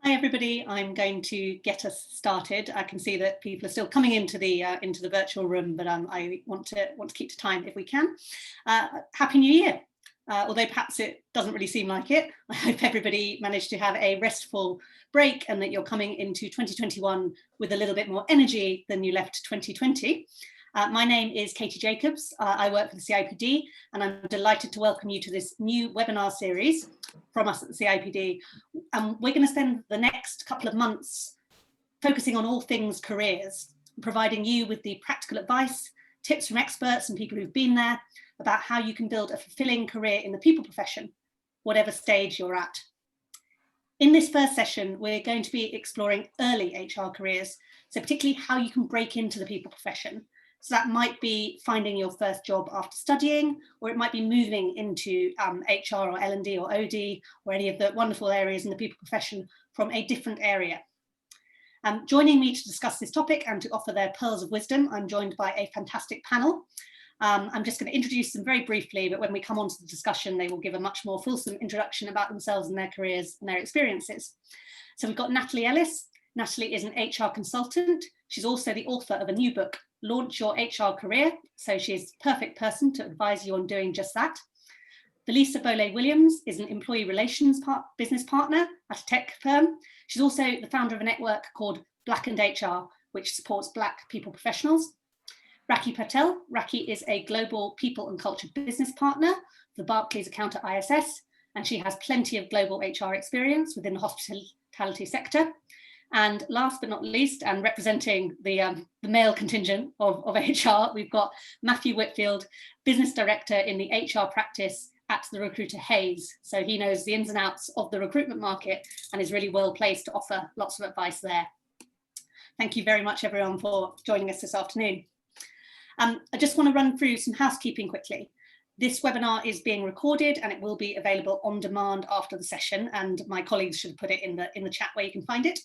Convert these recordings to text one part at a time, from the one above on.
Hi everybody, I'm going to get us started. I can see that people are still coming into the virtual room, but I want to keep to time if we can. Happy New Year, although perhaps it doesn't really seem like it. I hope everybody managed to have a restful break and that you're coming into 2021 with a little bit more energy than you left 2020. My name is Katie Jacobs. I work for the CIPD, and I'm delighted to welcome you to this new webinar series from us at the CIPD. We're going to spend the next couple of months focusing on all things careers, providing you with the practical advice, tips from experts and people who've been there about how you can build a fulfilling career in the people profession, whatever stage you're at. In this first session, we're going to be exploring early HR careers, so particularly how you can break into the people profession. So that might be finding your first job after studying, or it might be moving into HR or L&D or OD or any of the wonderful areas in the people profession from a different area. Joining me to discuss this topic and to offer their pearls of wisdom, I'm joined by a fantastic panel. I'm just going to introduce them very briefly, but when we come on to the discussion, they will give a much more fulsome introduction about themselves and their careers and their experiences. So we've got Natalie Ellis. Natalie is an HR consultant. She's also the author of a new book, Launch Your HR Career. So she's the perfect person to advise you on doing just that. Velisa Bowlay-Williams is an employee relations business partner at a tech firm. She's also the founder of a network called Black and HR, which supports Black people professionals. Rakhee Patel. Rakhee is a global people and culture business partner for the Barclays account at ISS, and she has plenty of global HR experience within the hospitality sector. And last but not least, and representing the male contingent of HR, we've got Matthew Whitfield, Business Director in the HR practice at the recruiter Hays. So he knows the ins and outs of the recruitment market and is really well placed to offer lots of advice there. Thank you very much, everyone, for joining us this afternoon. I just want to run through some housekeeping quickly. This webinar is being recorded and it will be available on demand after the session, and my colleagues should put it in the chat where you can find it.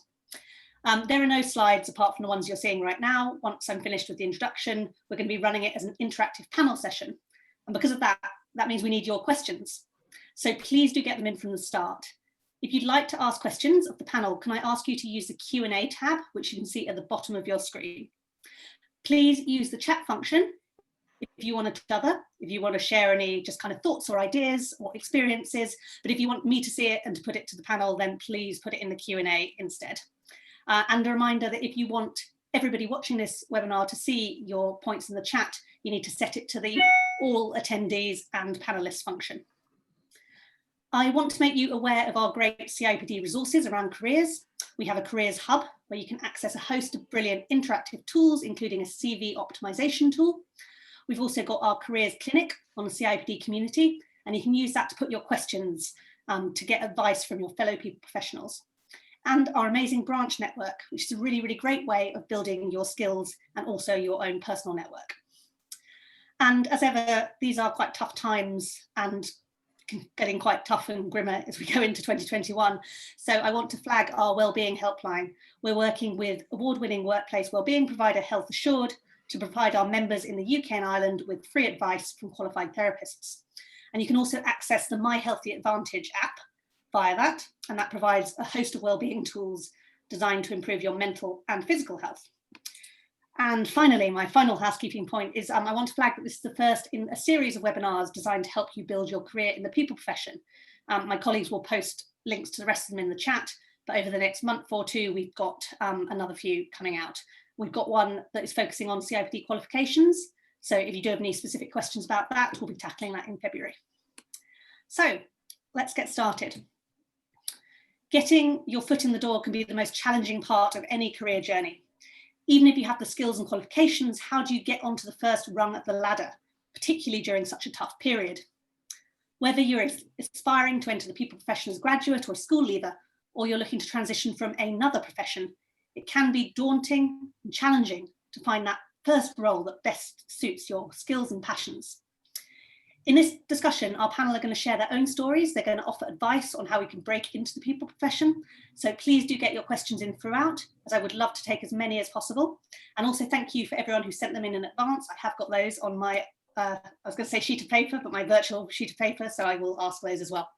There are no slides apart from the ones you're seeing right now. Once I'm finished with the introduction, we're going to be running it as an interactive panel session. And because of that, that means we need your questions. So please do get them in from the start. If you'd like to ask questions of the panel, can I ask you to use the Q&A tab, which you can see at the bottom of your screen. Please use the chat function if you want to share any just kind of thoughts or ideas or experiences. But if you want me to see it and to put it to the panel, then please put it in the Q&A instead. And a reminder that if you want everybody watching this webinar to see your points in the chat, you need to set it to the all attendees and panelists function. I want to make you aware of our great CIPD resources around careers. We have a careers hub where you can access a host of brilliant interactive tools, including a CV optimization tool. We've also got our careers clinic on the CIPD community, and you can use that to put your questions to get advice from your fellow people professionals. And our amazing branch network, which is a really, really great way of building your skills and also your own personal network. And as ever, these are quite tough times and getting quite tough and grimmer as we go into 2021. So I want to flag our wellbeing helpline. We're working with award-winning workplace wellbeing provider Health Assured to provide our members in the UK and Ireland with free advice from qualified therapists. And you can also access the My Healthy Advantage app via that, and that provides a host of wellbeing tools designed to improve your mental and physical health. And finally, my final housekeeping point is I want to flag that this is the first in a series of webinars designed to help you build your career in the people profession. My colleagues will post links to the rest of them in the chat, but over the next month or two, we've got another few coming out. We've got one that is focusing on CIPD qualifications. So if you do have any specific questions about that, we'll be tackling that in February. So let's get started. Getting your foot in the door can be the most challenging part of any career journey. Even if you have the skills and qualifications, how do you get onto the first rung of the ladder, particularly during such a tough period? Whether you're aspiring to enter the people profession as a graduate or a school leaver, or you're looking to transition from another profession, it can be daunting and challenging to find that first role that best suits your skills and passions. In this discussion, our panel are going to share their own stories. They're going to offer advice on how we can break into the people profession. So please do get your questions in throughout, as I would love to take as many as possible. And also thank you for everyone who sent them in advance. I have got those on my, I was going to say sheet of paper, but my virtual sheet of paper, so I will ask those as well.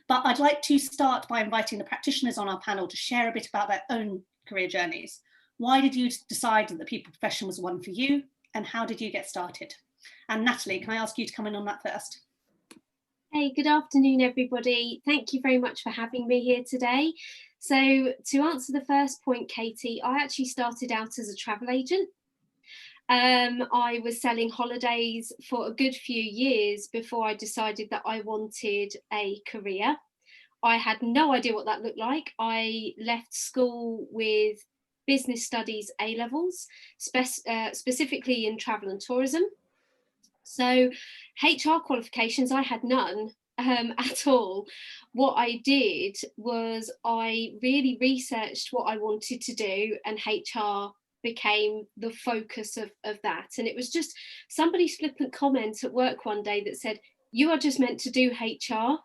But I'd like to start by inviting the practitioners on our panel to share a bit about their own career journeys. Why did you decide that the people profession was one for you, and how did you get started? And Natalie, can I ask you to come in on that first? Hey, good afternoon, everybody. Thank you very much for having me here today. So to answer the first point, Katie, I actually started out as a travel agent. I was selling holidays for a good few years before I decided that I wanted a career. I had no idea what that looked like. I left school with business studies A-levels, specifically in travel and tourism. So HR qualifications, I had none at all. What I did was I really researched what I wanted to do, and HR became the focus of that. And it was just somebody's flippant comment at work one day that said, "You are just meant to do HR.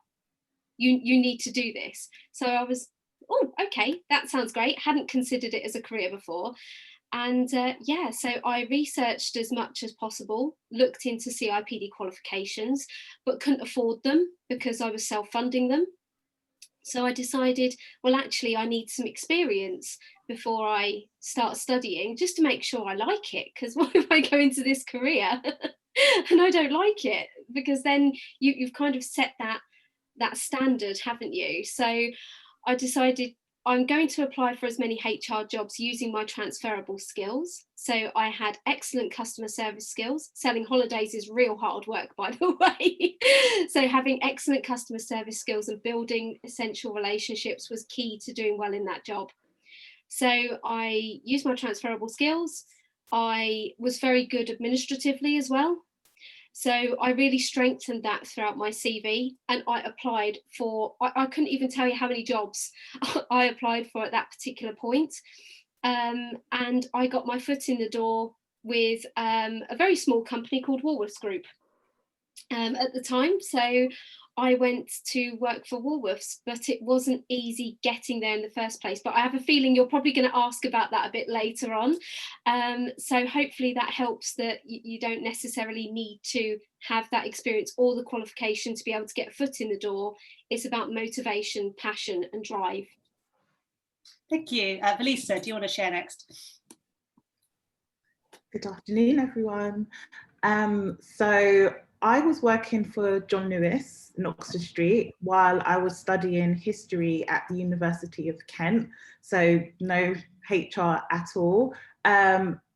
You need to do this." So I was, oh, okay, that sounds great. Hadn't considered it as a career before. And yeah, so I researched as much as possible, looked into CIPD qualifications, but couldn't afford them because I was self-funding them. So I decided, well, actually, I need some experience before I start studying, just to make sure I like it. Because what if I go into this career and I don't like it? Because then you've kind of set that standard, haven't you? So I decided I'm going to apply for as many HR jobs using my transferable skills. So I had excellent customer service skills. Selling holidays is real hard work, by the way. So having excellent customer service skills and building essential relationships was key to doing well in that job. So I used my transferable skills. I was very good administratively as well. So I really strengthened that throughout my CV, and I applied for, I couldn't even tell you how many jobs I applied for at that particular point. And I got my foot in the door with a very small company called Woolworths Group at the time. So I went to work for Woolworths, but it wasn't easy getting there in the first place. But I have a feeling you're probably going to ask about that a bit later on. So hopefully that helps, that you don't necessarily need to have that experience or the qualification to be able to get a foot in the door. It's about motivation, passion, and drive. Thank you. Velisa, do you want to share next? Good afternoon, everyone. So I was working for John Lewis in Oxford Street while I was studying history at the University of Kent. So no HR at all.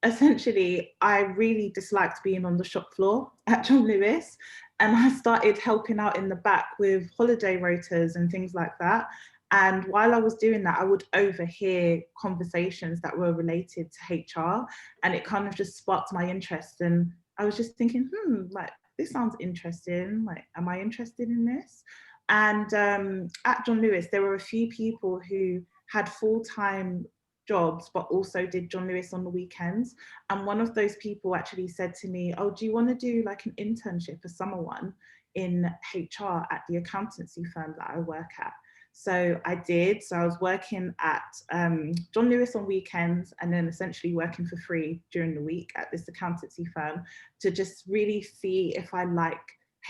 Essentially, I really disliked being on the shop floor at John Lewis, and I started helping out in the back with holiday rotas and things like that. And while I was doing that, I would overhear conversations that were related to HR, and it kind of just sparked my interest. And I was just thinking, like, this sounds interesting. Like, am I interested in this? And at John Lewis, there were a few people who had full-time jobs, but also did John Lewis on the weekends. And one of those people actually said to me, "Oh, do you want to do like an internship, a summer one, in HR at the accountancy firm that I work at?" So I did. So I was working at John Lewis on weekends, and then essentially working for free during the week at this accountancy firm to just really see if I like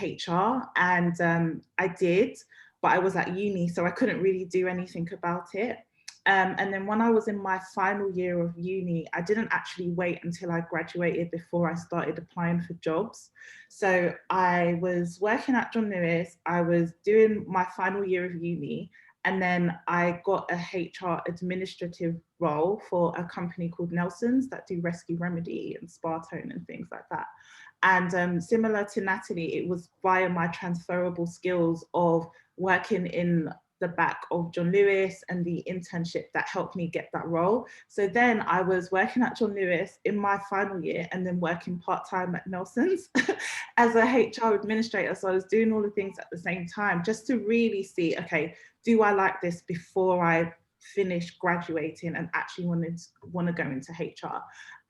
HR. And I did, but I was at uni, so I couldn't really do anything about it. And then when I was in my final year of uni, I didn't actually wait until I graduated before I started applying for jobs. So I was working at John Lewis, I was doing my final year of uni, and then I got a HR administrative role for a company called Nelson's that do Rescue Remedy and Spartone and things like that. And similar to Natalie, it was via my transferable skills of working in the back of John Lewis and the internship that helped me get that role. So then I was working at John Lewis in my final year and then working part-time at Nelson's as a HR administrator. So I was doing all the things at the same time just to really see, okay, do I like this before I finish graduating and actually want to go into HR?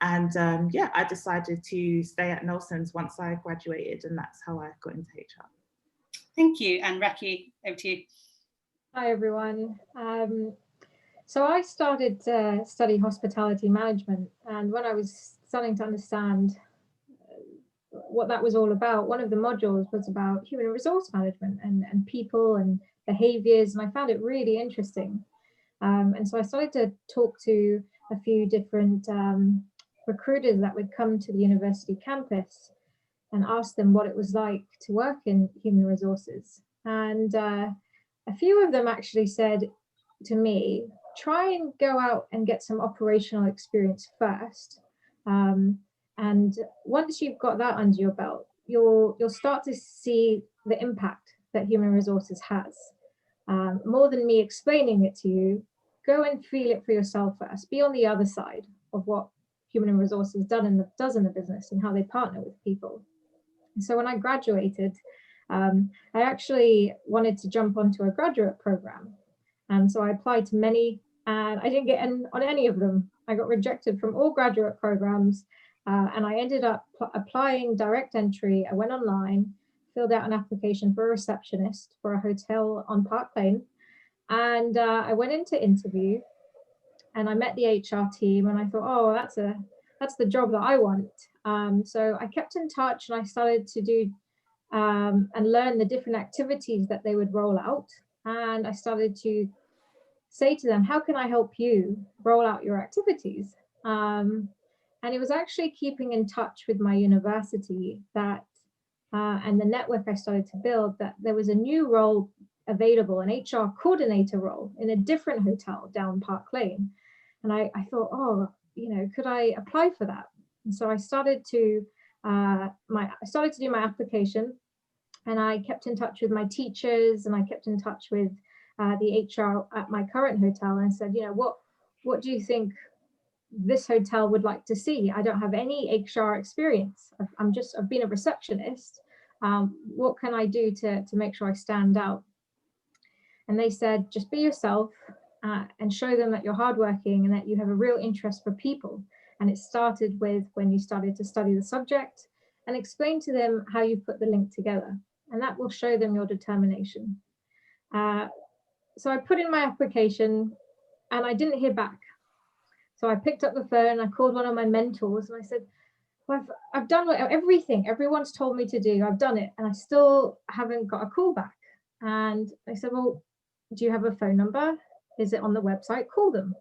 And yeah, I decided to stay at Nelson's once I graduated, and that's how I got into HR. Thank you. And Rakhee, over to you. Hi, everyone. So I started studying hospitality management, and when I was starting to understand what that was all about, one of the modules was about human resource management and people and behaviors, and I found it really interesting. And so I started to talk to a few different recruiters that would come to the university campus and ask them what it was like to work in human resources. And a few of them actually said to me, try and go out and get some operational experience first. And once you've got that under your belt, you'll start to see the impact that human resources has. More than me explaining it to you, go and feel it for yourself first. Be on the other side of what human resources does in the business and how they partner with people. And so when I graduated, I actually wanted to jump onto a graduate program. And so I applied to many, and I didn't get in on any of them. I got rejected from all graduate programs, and I ended up applying direct entry. I went online, filled out an application for a receptionist for a hotel on Park Lane, and I went into interview, and I met the HR team, and I thought, oh, that's the job that I want. So I kept in touch, and I started to do and learn the different activities that they would roll out. And I started to say to them, how can I help you roll out your activities? And it was actually keeping in touch with my university that, and the network I started to build, that there was a new role available, an HR coordinator role in a different hotel down Park Lane. And I thought, oh, could I apply for that? And so I started to do my application, and I kept in touch with my teachers, and I kept in touch with the HR at my current hotel, and said, what do you think this hotel would like to see? I don't have any HR experience. I've been a receptionist. What can I do to make sure I stand out? And they said, just be yourself and show them that you're hardworking and that you have a real interest for people. And it started with when you started to study the subject and explain to them how you put the link together. And that will show them your determination. So I put in my application and I didn't hear back. So I picked up the phone, I called one of my mentors, and I said, well, I've done everything everyone's told me to do. I've done it, and I still haven't got a call back. And they said, well, do you have a phone number? Is it on the website? Call them.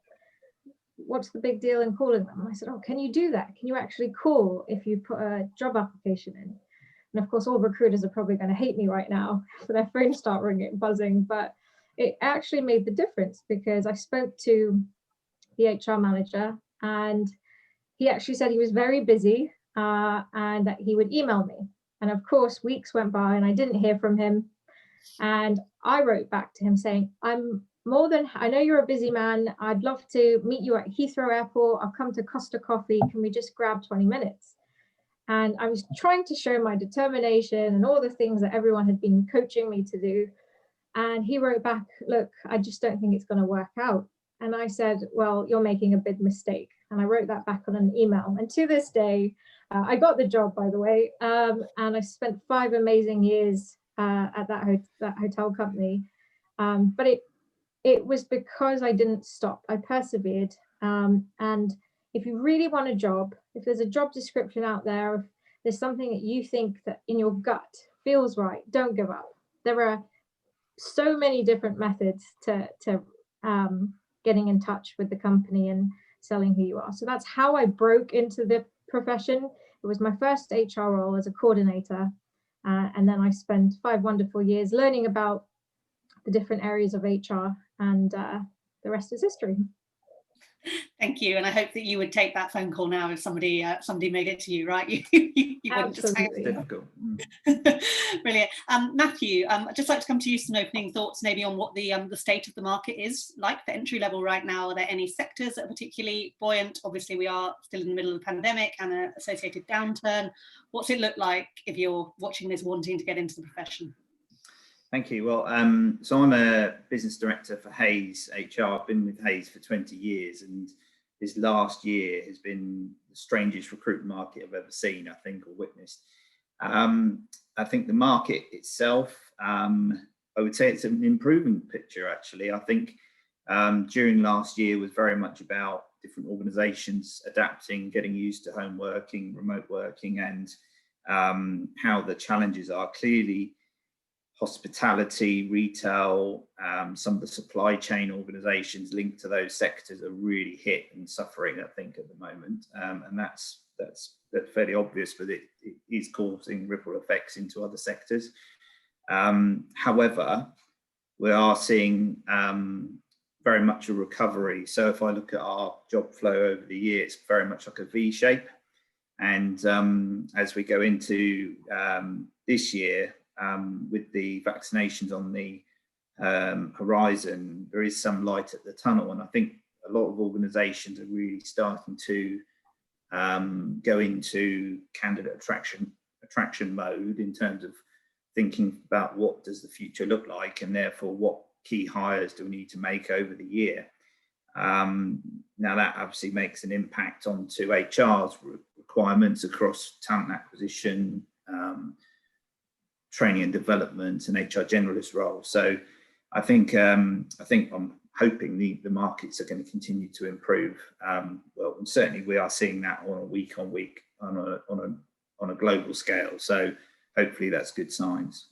What's the big deal in calling them? I said, oh, can you do that? Can you actually call if you put a job application in? And of course, all recruiters are probably going to hate me right now for their phones start ringing, buzzing, but it actually made the difference, because I spoke to the HR manager, and he actually said he was very busy and that he would email me. And of course, weeks went by and I didn't hear from him. And I wrote back to him saying, I know you're a busy man. I'd love to meet you at Heathrow Airport. I'll come to Costa Coffee. Can we just grab 20 minutes? And I was trying to show my determination and all the things that everyone had been coaching me to do. And he wrote back, look, I just don't think it's going to work out. And I said, well, you're making a big mistake. And I wrote that back on an email. And to this day, I got the job, by the way. And I spent 5 amazing years at that hotel company. But it was because I didn't stop. I persevered. And if you really want a job, if there's a job description out there, if there's something that you think that in your gut feels right, don't give up. There are so many different methods to getting in touch with the company and selling who you are. So that's how I broke into the profession. It was my first HR role as a coordinator. And then I spent 5 wonderful years learning about the different areas of HR, and the rest is history. Thank you, and I hope that you would take that phone call now if somebody made it to you, right? You wouldn't just hang Absolutely. Difficult. Brilliant. Matthew, I'd just like to come to you some opening thoughts maybe on what the state of the market is like for entry level right now. Are there any sectors that are particularly buoyant? Obviously, we are still in the middle of the pandemic and an associated downturn. What's it look like if you're watching this wanting to get into the profession? Thank you. Well, so I'm a business director for Hayes HR. I've been with Hayes for 20 years, and this last year has been the strangest recruitment market I've ever seen, I think, or witnessed. I think the market itself, I would say it's an improving picture, actually. I think during last year was very much about different organisations adapting, getting used to home working, remote working, and how the challenges are. Clearly, hospitality, retail, some of the supply chain organisations linked to those sectors are really hit and suffering, I think, at the moment, and that's fairly obvious, but it is causing ripple effects into other sectors. However, we are seeing very much a recovery. So if I look at our job flow over the year, it's very much like a V shape. And as we go into this year, with the vaccinations on the horizon, there is some light at the tunnel. And I think a lot of organisations are really starting to go into candidate attraction mode in terms of thinking about what does the future look like, and therefore what key hires do we need to make over the year. Now that obviously makes an impact onto HR's requirements across talent acquisition, training and development, and HR generalist roles. So I think I'm hoping the markets are going to continue to improve. Well, and certainly we are seeing that on a week on week on a global scale. So hopefully that's good signs.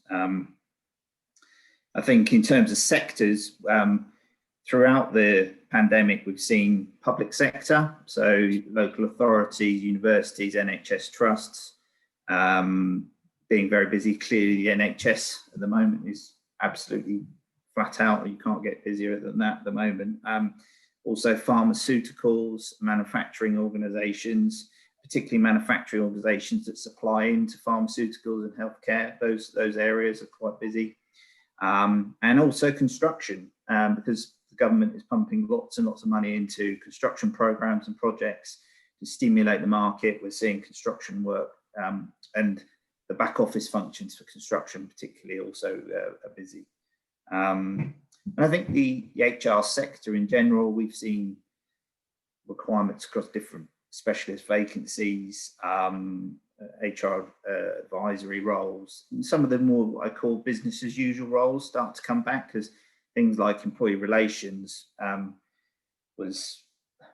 I think in terms of sectors, throughout the pandemic, we've seen public sector, so local authorities, universities, NHS trusts, being very busy. Clearly the NHS at the moment is absolutely flat out. You can't get busier than that at the moment. Also pharmaceuticals, manufacturing organisations, particularly manufacturing organisations that supply into pharmaceuticals and healthcare. Those areas are quite busy. And also construction, because the government is pumping lots and lots of money into construction programs and projects to stimulate the market. We're seeing construction work, and the back office functions for construction particularly also are busy. And I think the HR sector in general, we've seen requirements across different specialist vacancies, HR advisory roles, and some of the more what I call business as usual roles start to come back, because things like employee relations was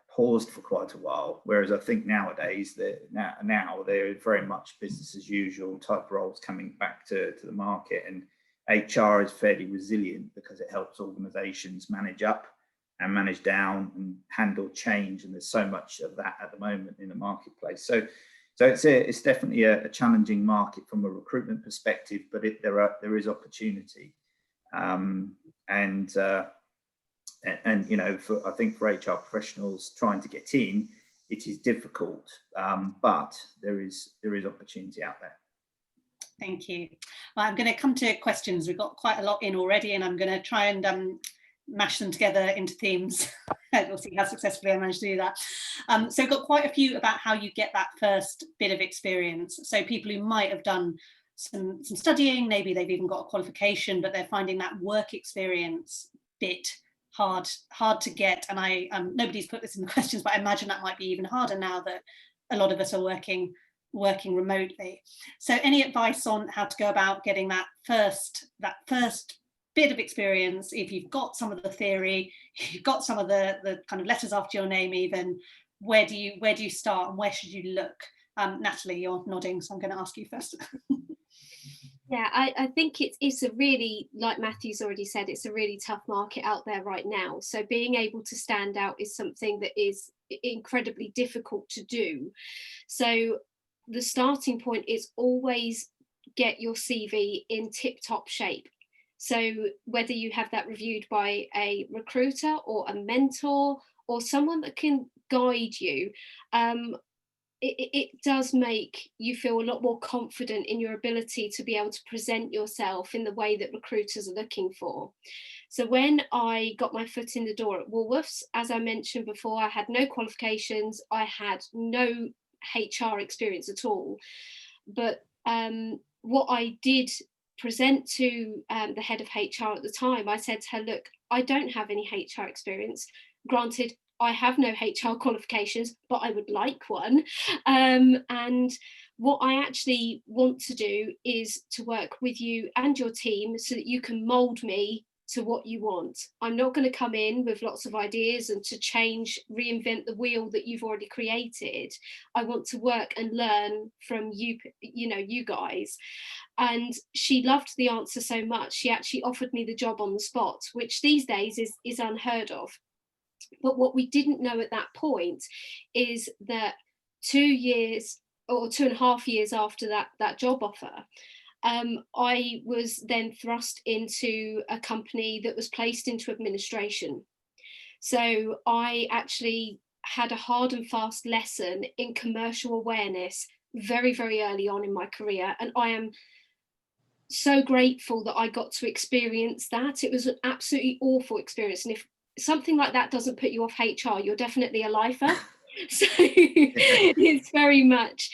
paused for quite a while, whereas I think nowadays now they're very much business as usual type roles coming back to the market. And HR is fairly resilient because it helps organisations manage up and manage down and handle change, and there's so much of that at the moment in the marketplace. So it's definitely a challenging market from a recruitment perspective, but there is opportunity, and you know, I think for HR professionals trying to get in, it is difficult, but there is opportunity out there. Thank you. Well, I'm going to come to questions. We've got quite a lot in already, and I'm going to try and mash them together into themes. We'll see how successfully I manage to do that. So I've got quite a few about how you get that first bit of experience. So people who might have done some studying, maybe they've even got a qualification, but they're finding that work experience bit hard to get. And nobody's put this in the questions, but I imagine that might be even harder now that a lot of us are working remotely. So any advice on how to go about getting that first bit of experience? If you've got some of the theory, you've got some of the kind of letters after your name, even where do you start and where should you look? Natalie, you're nodding, so I'm going to ask you first. Yeah, I think it's a really, like Matthew's already said, it's a really tough market out there right now. So being able to stand out is something that is incredibly difficult to do. So the starting point is always get your CV in tip-top shape. So whether you have that reviewed by a recruiter or a mentor or someone that can guide you, it does make you feel a lot more confident in your ability to be able to present yourself in the way that recruiters are looking for. So when I got my foot in the door at Woolworths, as I mentioned before, I had no qualifications, I had no HR experience at all. But what I did present to the head of HR at the time, I said to her, look, I don't have any HR experience. Granted, I have no HR qualifications, but I would like one. And what I actually want to do is to work with you and your team so that you can mould me to what you want. I'm not going to come in with lots of ideas and to reinvent the wheel that you've already created. I want to work and learn from you, you guys. And she loved the answer so much, she actually offered me the job on the spot, which these days is unheard of. But what we didn't know at that point is that 2 years or 2.5 years after that job offer, I was then thrust into a company that was placed into administration. So I actually had a hard and fast lesson in commercial awareness very, very early on in my career. And I am so grateful that I got to experience that. It was an absolutely awful experience. And if something like that doesn't put you off HR, you're definitely a lifer. So it's very much,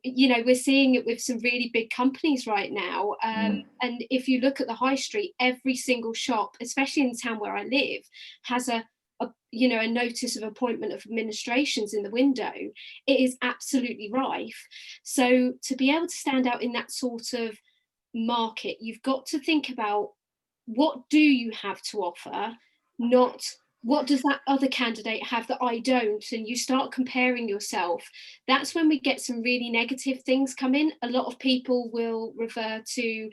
we're seeing it with some really big companies right now. And if you look at the high street, every single shop, especially in the town where I live, has a notice of appointment of administrations in the window. It is absolutely rife. So to be able to stand out in that sort of market, you've got to think about, what do you have to offer, not what does that other candidate have that I don't, and you start comparing yourself. That's when we get some really negative things come in. A lot of people will refer to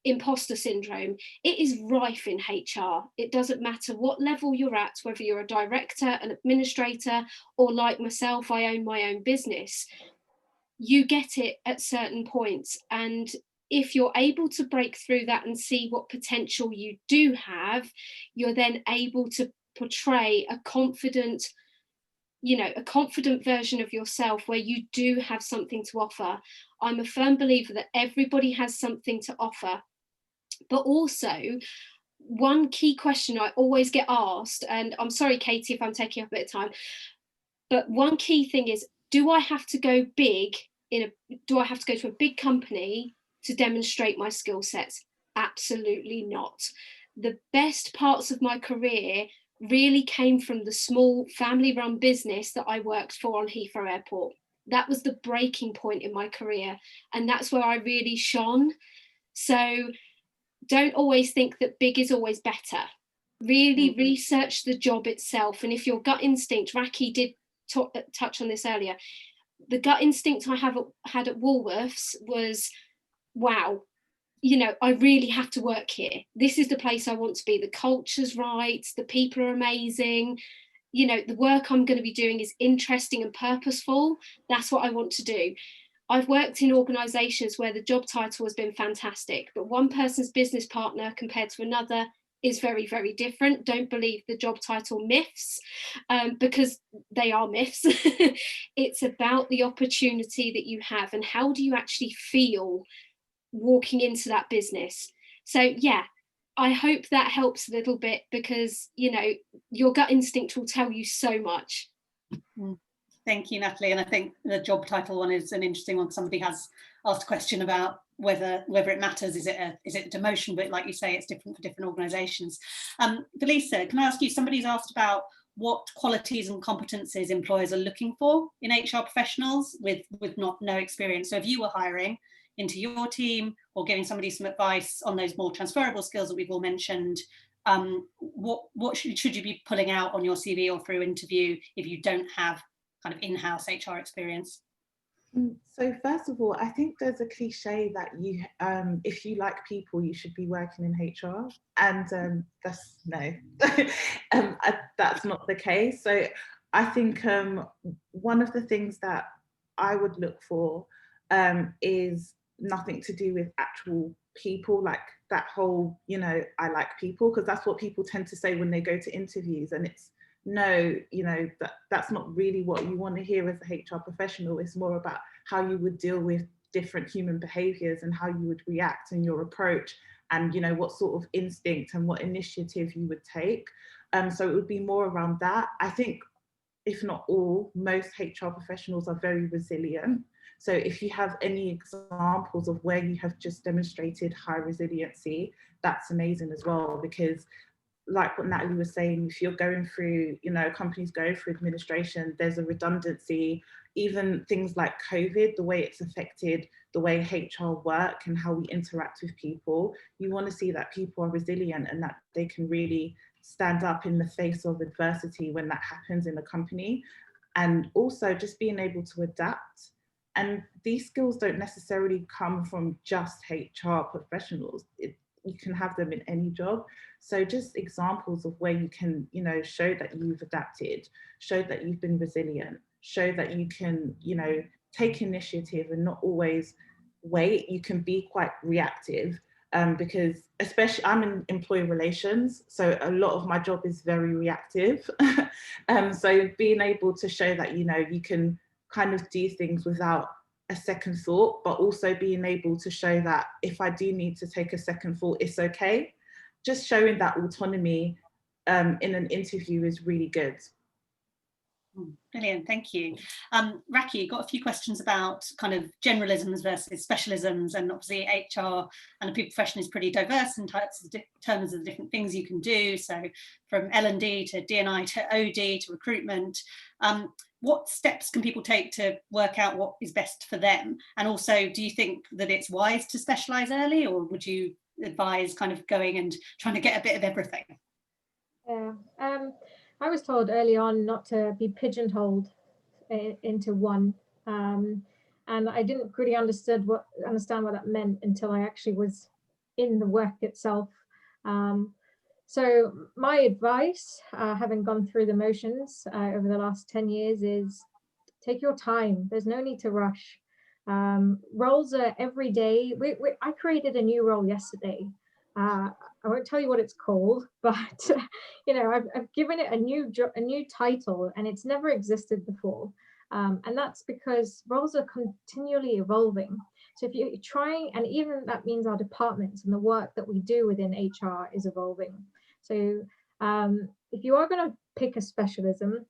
imposter syndrome. It is rife in HR. It doesn't matter what level you're at, whether you're a director, an administrator, or like myself, I own my own business. You get it at certain points, and if you're able to break through that and see what potential you do have, you're then able to portray a confident version of yourself where you do have something to offer. I'm a firm believer that everybody has something to offer. But also, one key question I always get asked, and I'm sorry, Katie, if I'm taking up a bit of time, but one key thing is, do I have to go big do I have to go to a big company to demonstrate my skill sets? Absolutely not. The best parts of my career really came from the small family-run business that I worked for on Heathrow Airport. That was the breaking point in my career, and that's where I really shone. So don't always think that big is always better. Really research the job itself, and if your gut instinct, Rakhee did touch on this earlier, the gut instinct I had at Woolworths was, wow, I really have to work here. This is the place I want to be. The culture's right. The people are amazing. The work I'm going to be doing is interesting and purposeful. That's what I want to do. I've worked in organisations where the job title has been fantastic, but one person's business partner compared to another is very, very different. Don't believe the job title myths, because they are myths. It's about the opportunity that you have and how do you actually feel walking into that business. So yeah, I hope that helps a little bit, because your gut instinct will tell you so much. Thank you, Natalie. And I think the job title one is an interesting one. Somebody has asked a question about whether it matters. Is it a demotion? But like you say, it's different for different organisations. Velisa, can I ask you? Somebody's asked about what qualities and competencies employers are looking for in HR professionals with no experience. So if you were hiring into your team or giving somebody some advice on those more transferable skills that we've all mentioned, what should you be pulling out on your CV or through interview if you don't have kind of in-house HR experience? So first of all, I think there's a cliche that if you like people, you should be working in HR, and that's not the case. So I think one of the things that I would look for is nothing to do with actual people, like that whole, I like people, because that's what people tend to say when they go to interviews, and it's that's not really what you want to hear as a HR professional. It's more about how you would deal with different human behaviors and how you would react in your approach, and what sort of instinct and what initiative you would take. So it would be more around that. I think, if not all, most HR professionals are very resilient. So if you have any examples of where you have just demonstrated high resiliency, that's amazing as well, because like what Natalie was saying, if you're going through, companies going through administration, there's a redundancy, even things like COVID, the way it's affected the way HR work and how we interact with people. You want to see that people are resilient and that they can really stand up in the face of adversity when that happens in a company. And also just being able to adapt. And these skills don't necessarily come from just HR professionals. You can have them in any job. So just examples of where you can, you know, show that you've adapted, show that you've been resilient, show that you can, you know, take initiative and not always wait. You can be quite reactive, because especially I'm in employee relations, so a lot of my job is very reactive. So being able to show that, you know, you can kind of do things without a second thought, but also being able to show that if I do need to take a second thought, it's okay. Just showing that autonomy in an interview is really good. Brilliant, thank you. Rakhee, got a few questions about kind of generalisms versus specialisms, and obviously HR and the people profession is pretty diverse in terms of the different things you can do. So from L&D to D&I to OD to recruitment, what steps can people take to work out what is best for them? And also, do you think that it's wise to specialise early, or would you advise kind of going and trying to get a bit of everything? Yeah. I was told early on not to be pigeonholed into one, and I didn't really understand what that meant until I actually was in the work itself. So my advice, having gone through the motions over the last 10 years, is take your time. There's no need to rush. Roles are every day. I created a new role yesterday. I won't tell you what it's called, but you know, I've given it a new title, and it's never existed before. And that's because roles are continually evolving. So if you're trying, and even that means our departments and the work that we do within HR is evolving. So if you are going to pick a specialism,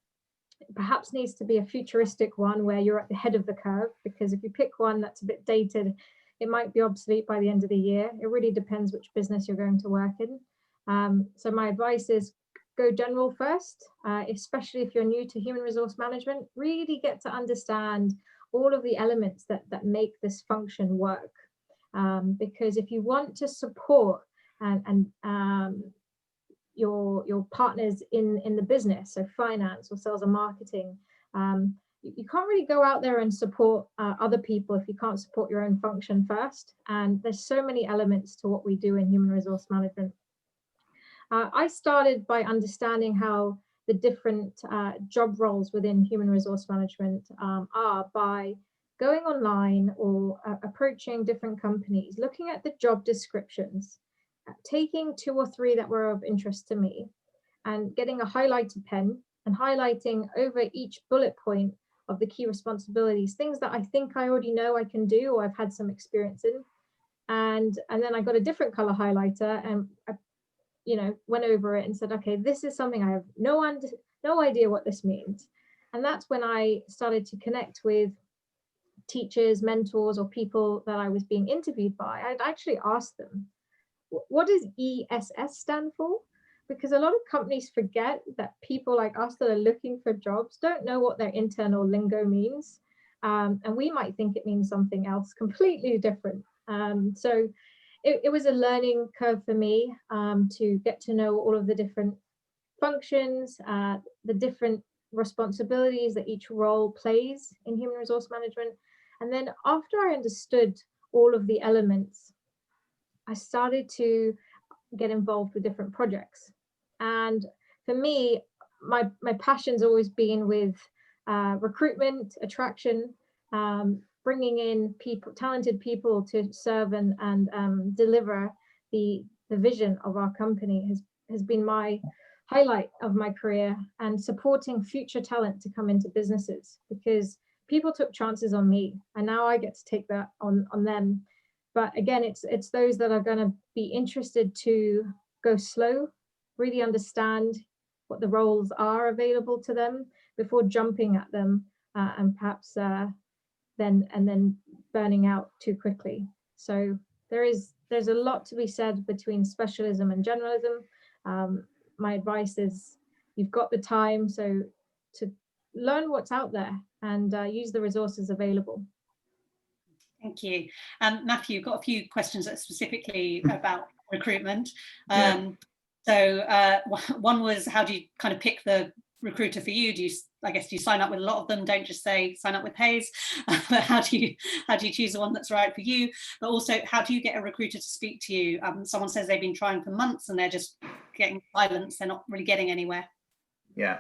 it perhaps needs to be a futuristic one where you're at the head of the curve, because if you pick one that's a bit dated, it might be obsolete by the end of the year. It really depends which business you're going to work in. So my advice is go general first, especially if you're new to human resource management. Really get to understand all of the elements that make this function work. Because if you want to support and your partners in the business, so finance or sales and marketing, you can't really go out there and support other people if you can't support your own function first. And there's so many elements to what we do in human resource management. I started by understanding how the different job roles within human resource management are by going online or approaching different companies, looking at the job descriptions, taking 2 or 3 that were of interest to me, and getting a highlighter pen and highlighting over each bullet point of the key responsibilities, things that I think I already know I can do or I've had some experience in. And then I got a different color highlighter and I, you know, went over it and said, okay, this is something I have no idea what this means. And that's when I started to connect with teachers, mentors, or people that I was being interviewed by. I'd actually asked them, what does ESS stand for? Because a lot of companies forget that people like us that are looking for jobs don't know what their internal lingo means. And we might think it means something else completely different. So it was a learning curve for me to get to know all of the different functions, the different responsibilities that each role plays in human resource management. And then after I understood all of the elements, I started to get involved with different projects. And for me, my passion's always been with recruitment, attraction, bringing in people, talented people to serve and deliver the vision of our company has been my highlight of my career, and supporting future talent to come into businesses, because people took chances on me and now I get to take that on them. But again, it's those that are going to be interested to go slow, really understand what the roles are available to them before jumping at them and perhaps then burning out too quickly. So there's a lot to be said between specialism and generalism. My advice is you've got the time, so to learn what's out there and use the resources available. Thank you. Matthew, you've got a few questions that are specifically about recruitment. So one was, how do you kind of pick the recruiter for you? I guess do you sign up with a lot of them? Don't just say sign up with Hays. But how do you choose the one that's right for you? But also, how do you get a recruiter to speak to you? Someone says they've been trying for months and they're just getting silence. They're not really getting anywhere. Yeah.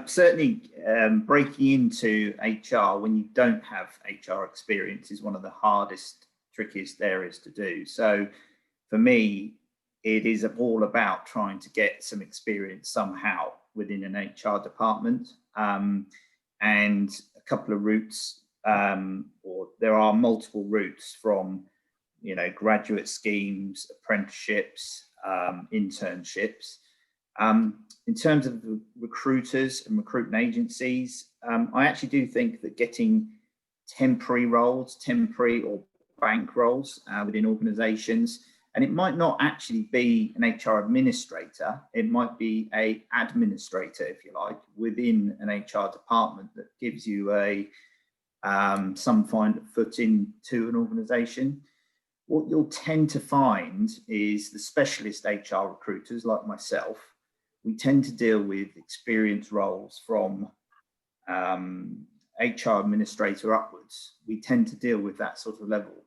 Certainly breaking into HR when you don't have HR experience is one of the hardest, trickiest areas to do. So for me, it is all about trying to get some experience somehow within an HR department. And a couple of routes, or there are multiple routes from, graduate schemes, apprenticeships, internships. In terms of the recruiters and recruitment agencies, I actually do think that getting temporary or bank roles within organisations, and it might not actually be an HR administrator, it might be an administrator, if you like, within an HR department that gives you some foot into an organisation. What you'll tend to find is the specialist HR recruiters like myself, we tend to deal with experienced roles from HR administrator upwards. We tend to deal with that sort of level.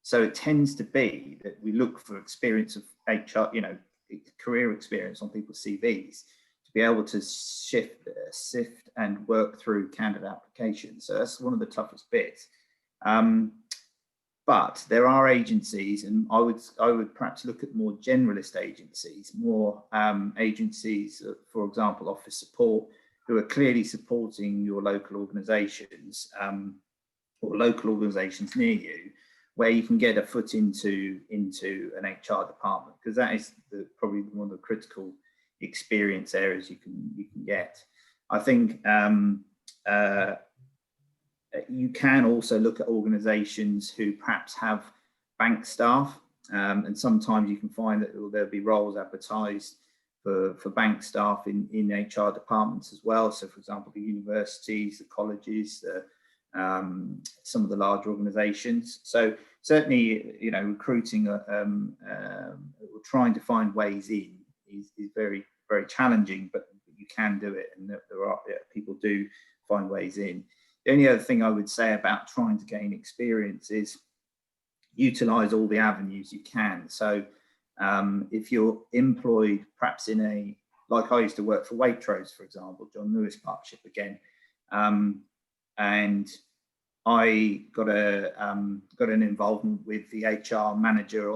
So it tends to be that we look for experience of HR, career experience on people's CVs to be able to sift and work through candidate applications. So that's one of the toughest bits. But there are agencies, and I would perhaps look at more generalist agencies, more agencies, for example, office support, who are clearly supporting your local organisations or local organisations near you, where you can get a foot into an HR department, because that is probably one of the critical experience areas you can get. I think you can also look at organisations who perhaps have bank staff, and sometimes you can find that there'll be roles advertised for bank staff in HR departments as well. So, for example, the universities, the colleges, some of the larger organisations. So certainly, recruiting or trying to find ways in is very, very challenging, but you can do it, and people do find ways in. The only other thing I would say about trying to gain experience is utilise all the avenues you can. So if you're employed perhaps like I used to work for Waitrose, for example, John Lewis Partnership again, and I got an involvement with the HR manager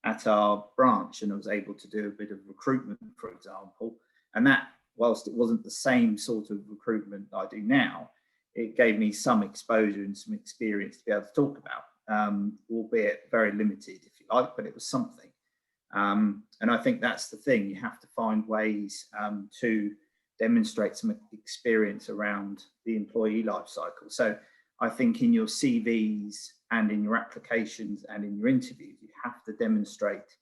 at our branch, and I was able to do a bit of recruitment, for example, and that, whilst it wasn't the same sort of recruitment I do now, it gave me some exposure and some experience to be able to talk about, albeit very limited, if you like, but it was something. And I think that's the thing, you have to find ways to demonstrate some experience around the employee life cycle. So I think in your CVs and in your applications and in your interviews, you have to demonstrate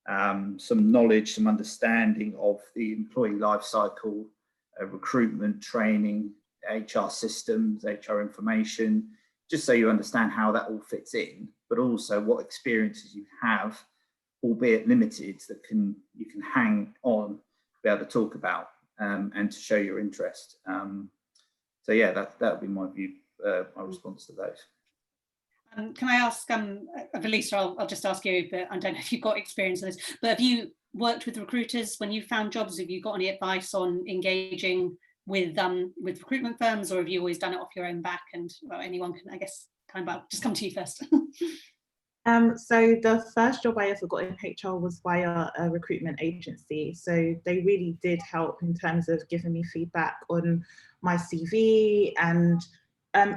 some knowledge, some understanding of the employee life cycle, recruitment, training, HR systems, HR information, just so you understand how that all fits in, but also what experiences you have, albeit limited, that you can hang on to be able to talk about and to show your interest. So yeah, that would be my view, my response to those. Can I ask, Velisa, I'll just ask you, but I don't know if you've got experience in this, but have you worked with recruiters when you found jobs? Have you got any advice on engaging with recruitment firms, or have you always done it off your own back? And well, anyone can, I guess, just come to you first. So the first job I ever got in HR was via a recruitment agency. So they really did help in terms of giving me feedback on my CV, and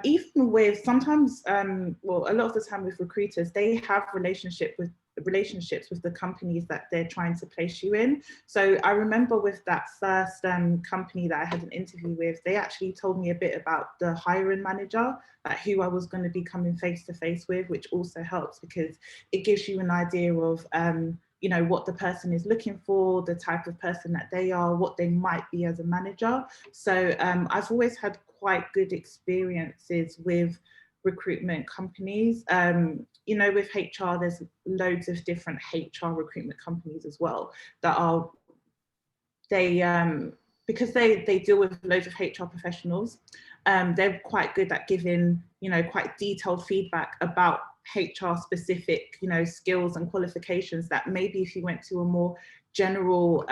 even with sometimes, well, a lot of the time with recruiters, they have relationships with the companies that they're trying to place you in. So I remember with that first company that I had an interview with, they actually told me a bit about the hiring manager, like who I was going to be coming face to face with, which also helps because it gives you an idea of you know, what the person is looking for, the type of person that they are, what they might be as a manager. So I've always had quite good experiences with recruitment companies. You know, with HR, there's loads of different HR recruitment companies as well that are, because they deal with loads of HR professionals, they're quite good at giving, you know, quite detailed feedback about HR specific, you know, skills and qualifications that maybe if you went to a more general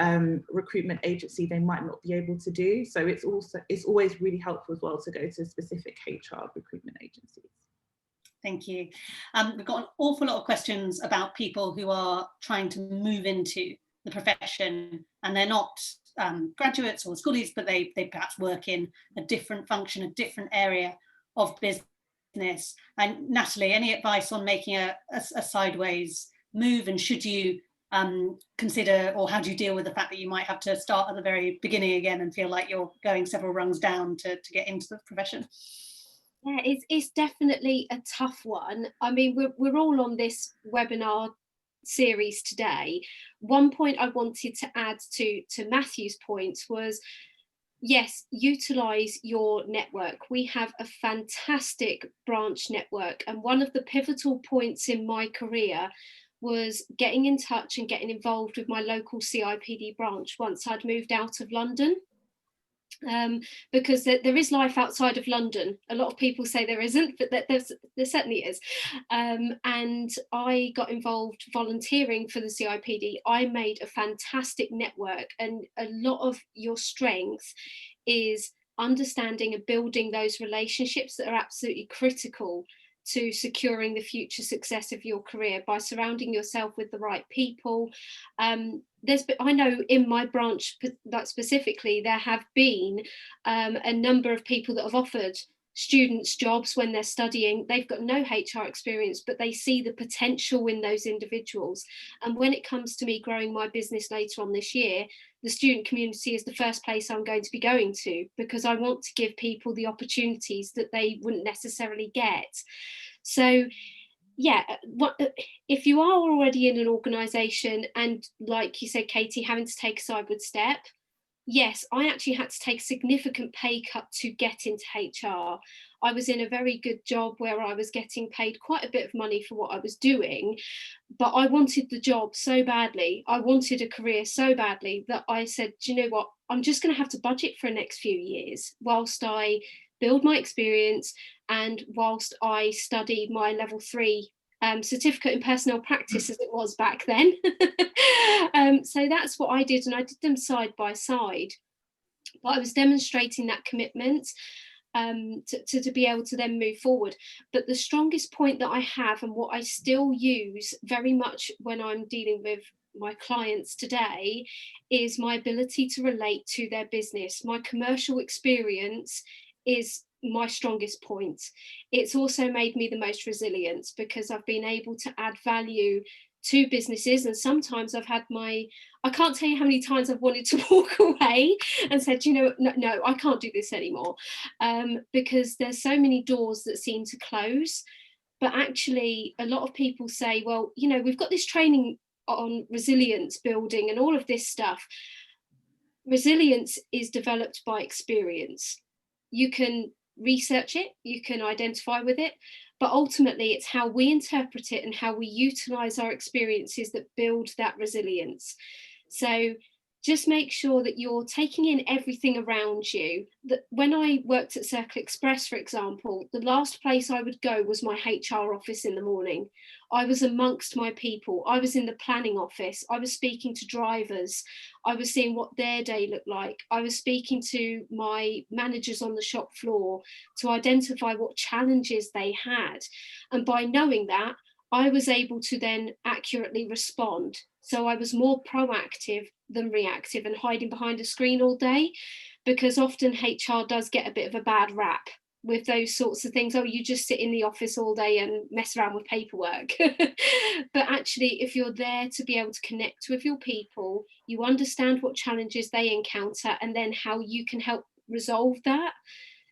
recruitment agency, they might not be able to do. So it's always really helpful as well to go to specific HR recruitment agencies. Thank you. We've got an awful lot of questions about people who are trying to move into the profession and they're not graduates or schoolies, but they perhaps work in a different function, a different area of business. And Natalie, any advice on making a sideways move, and should you consider, or how do you deal with the fact that you might have to start at the very beginning again and feel like you're going several rungs down to get into the profession? Yeah, it's definitely a tough one. I mean, we're all on this webinar series today. One point I wanted to add to Matthew's points was, yes, utilise your network. We have a fantastic branch network, and one of the pivotal points in my career was getting in touch and getting involved with my local CIPD branch once I'd moved out of London. Because there is life outside of London. A lot of people say there isn't, but there certainly is. And I got involved volunteering for the CIPD. I made a fantastic network, and a lot of your strength is understanding and building those relationships that are absolutely critical to securing the future success of your career by surrounding yourself with the right people. I know in my branch that specifically, there have been a number of people that have offered students jobs when they're studying. They've got no HR experience, but they see the potential in those individuals. And when it comes to me growing my business later on this year, the student community is the first place I'm going to be going to, because I want to give people the opportunities that they wouldn't necessarily get. So yeah, if you are already in an organisation and, like you said, Katie, having to take a sideward step, yes, I actually had to take a significant pay cut to get into HR. I was in a very good job where I was getting paid quite a bit of money for what I was doing, but I wanted the job so badly. I wanted a career so badly that I said, do you know what? I'm just going to have to budget for the next few years whilst I build my experience and whilst I study my level 3 certificate in personnel practice, as it was back then. So that's what I did, and I did them side by side. But I was demonstrating that commitment to be able to then move forward. But the strongest point that I have, and what I still use very much when I'm dealing with my clients today, is my ability to relate to their business. My commercial experience is my strongest point. It's also made me the most resilient, because I've been able to add value to businesses. And sometimes I've had I can't tell you how many times I've wanted to walk away and said, you know, no, I can't do this anymore, because there's so many doors that seem to close. But actually, a lot of people say, well, you know, we've got this training on resilience building and all of this stuff. Resilience is developed by experience. You can research it, you can identify with it, but ultimately it's how we interpret it and how we utilize our experiences that build that resilience. So just make sure that you're taking in everything around you. That when I worked at Circle Express, for example, the last place I would go was my HR office in the morning. I was amongst my people. I was in the planning office. I was speaking to drivers. I was seeing what their day looked like. I was speaking to my managers on the shop floor to identify what challenges they had. And by knowing that, I was able to then accurately respond. So I was more proactive than reactive and hiding behind a screen all day, because often HR does get a bit of a bad rap with those sorts of things. Oh, you just sit in the office all day and mess around with paperwork. But actually, if you're there to be able to connect with your people, you understand what challenges they encounter and then how you can help resolve that.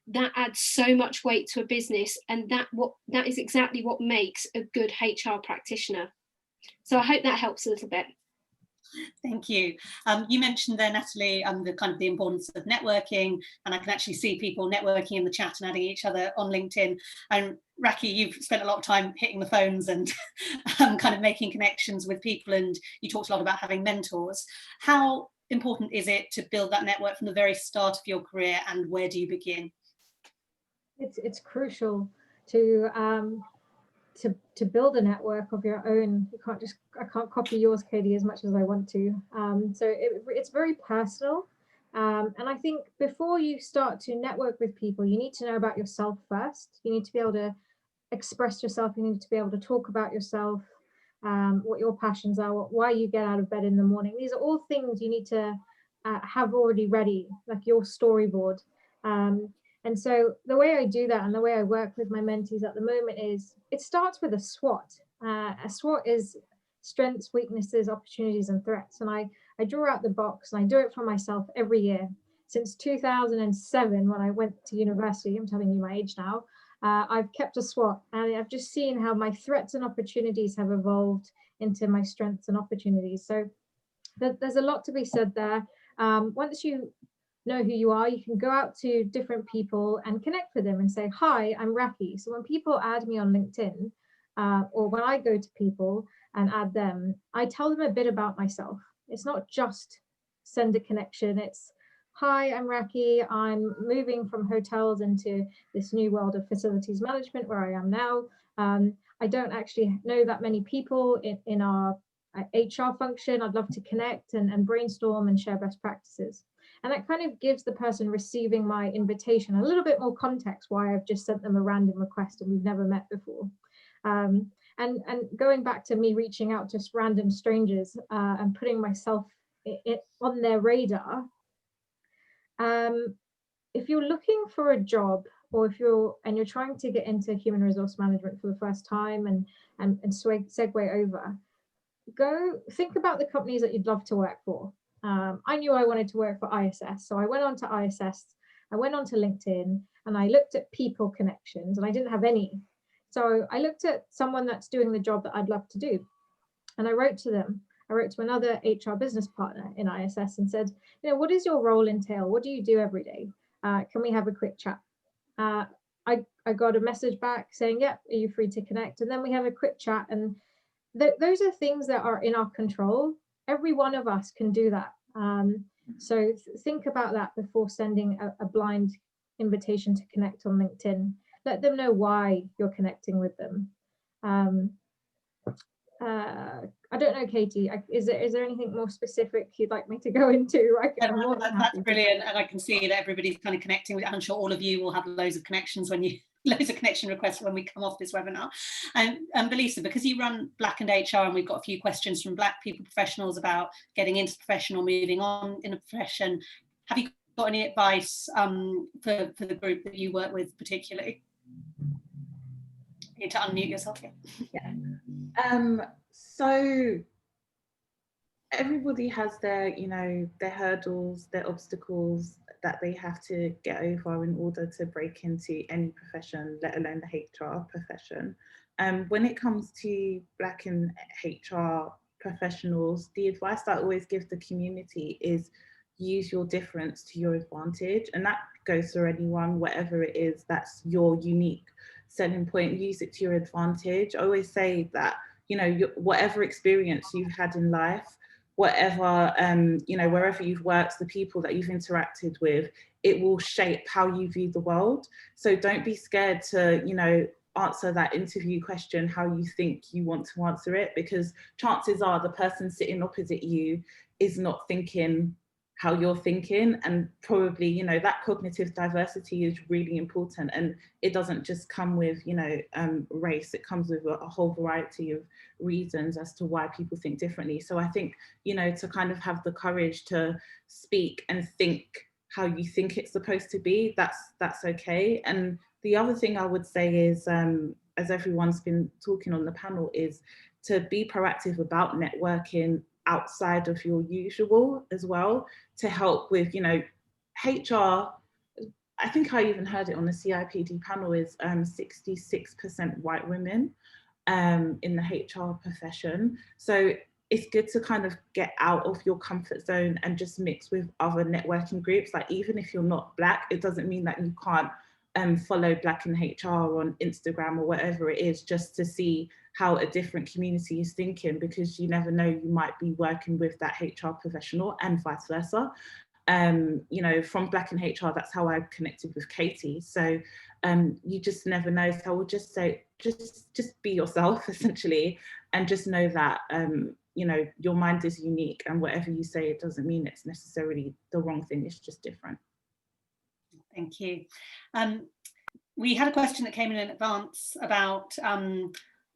That adds so much weight to a business, and that is exactly what makes a good HR practitioner. So I hope that helps a little bit. Thank you. You mentioned there, Natalie, the importance of networking, and I can actually see people networking in the chat and adding each other on LinkedIn. And Rakhee, you've spent a lot of time hitting the phones and kind of making connections with people, and you talked a lot about having mentors. How important is it to build that network from the very start of your career, and where do you begin? It's crucial to build a network of your own. I can't copy yours, Katie, as much as I want to. So it's very personal. And I think before you start to network with people, you need to know about yourself first. You need to be able to express yourself. You need to be able to talk about yourself, what your passions are, why you get out of bed in the morning. These are all things you need to have already ready, like your storyboard. And so the way I do that and the way I work with my mentees at the moment is it starts with a SWOT. A SWOT is strengths, weaknesses, opportunities, and threats. And I draw out the box, and I do it for myself every year. Since 2007, when I went to university, I'm telling you my age now, I've kept a SWOT, and I've just seen how my threats and opportunities have evolved into my strengths and opportunities. So there's a lot to be said there. Once you know who you are, you can go out to different people and connect with them and say, hi, I'm Rakhee. So when people add me on LinkedIn, or when I go to people and add them, I tell them a bit about myself. It's not just send a connection. It's, hi, I'm Rakhee. I'm moving from hotels into this new world of facilities management where I am now. I don't actually know that many people in our HR function. I'd love to connect and brainstorm and share best practices. And that kind of gives the person receiving my invitation a little bit more context why I've just sent them a random request and we've never met before. And going back to me reaching out to random strangers and putting myself on their radar. If you're looking for a job, or if you're trying to get into human resource management for the first time and segue over, go think about the companies that you'd love to work for. I knew I wanted to work for ISS, so I went on to ISS, I went on to LinkedIn, and I looked at people connections, and I didn't have any. So I looked at someone that's doing the job that I'd love to do, and I wrote to them. I wrote to another HR business partner in ISS and said, what does your role entail? What do you do every day? Can we have a quick chat? I got a message back saying, yep, are you free to connect? And then we have a quick chat, and those are things that are in our control. Every one of us can do that. So think about that before sending a blind invitation to connect on LinkedIn. Let them know why you're connecting with them. I don't know, Katie, is there anything more specific you'd like me to go into? That's brilliant, and I can see that everybody's kind of connecting with it. I'm sure all of you will have loads of connections loads of connection requests when we come off this webinar. And Velisa, because you run Blackened HR, and we've got a few questions from Black people professionals about getting into the profession or moving on in a profession, have you got any advice for the group that you work with particularly? You need to unmute yourself here. Yeah. So everybody has their hurdles, their obstacles that they have to get over in order to break into any profession, let alone the HR profession. When it comes to Black and HR professionals, the advice that I always give the community is use your difference to your advantage. And that goes for anyone, whatever it is, that's your unique selling point, use it to your advantage. I always say that, whatever experience you've had in life, whatever, wherever you've worked, the people that you've interacted with, it will shape how you view the world. So don't be scared to, answer that interview question how you think you want to answer it, because chances are the person sitting opposite you is not thinking how you're thinking, and probably, that cognitive diversity is really important, and it doesn't just come with, race, it comes with a whole variety of reasons as to why people think differently. So I think, to kind of have the courage to speak and think how you think it's supposed to be, that's okay. And the other thing I would say is, as everyone's been talking on the panel, is to be proactive about networking outside of your usual as well, to help with, HR, I think I even heard it on the CIPD panel, is 66% white women in the HR profession. So it's good to kind of get out of your comfort zone and just mix with other networking groups. Like, even if you're not Black, it doesn't mean that you can't follow Black in HR on Instagram or whatever it is, just to see how a different community is thinking, because you never know, you might be working with that HR professional and vice versa. You know, from Black in HR, that's how I connected with Katie. So you just never know. So I would just say, just be yourself, essentially, and just know that, you know, your mind is unique, and whatever you say, it doesn't mean it's necessarily the wrong thing, it's just different. Thank you. We had a question that came in advance about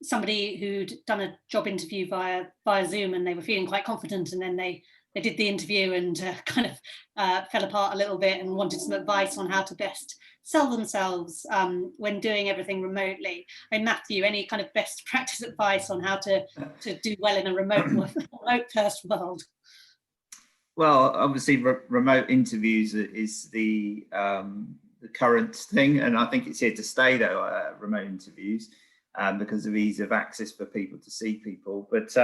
somebody who'd done a job interview via Zoom, and they were feeling quite confident, and then they did the interview and kind of fell apart a little bit, and wanted some advice on how to best sell themselves when doing everything remotely. And Matthew, any kind of best practice advice on how to do well in a remote first world? Well, obviously, remote interviews is the current thing, and I think it's here to stay, though, remote interviews, because of ease of access for people to see people. But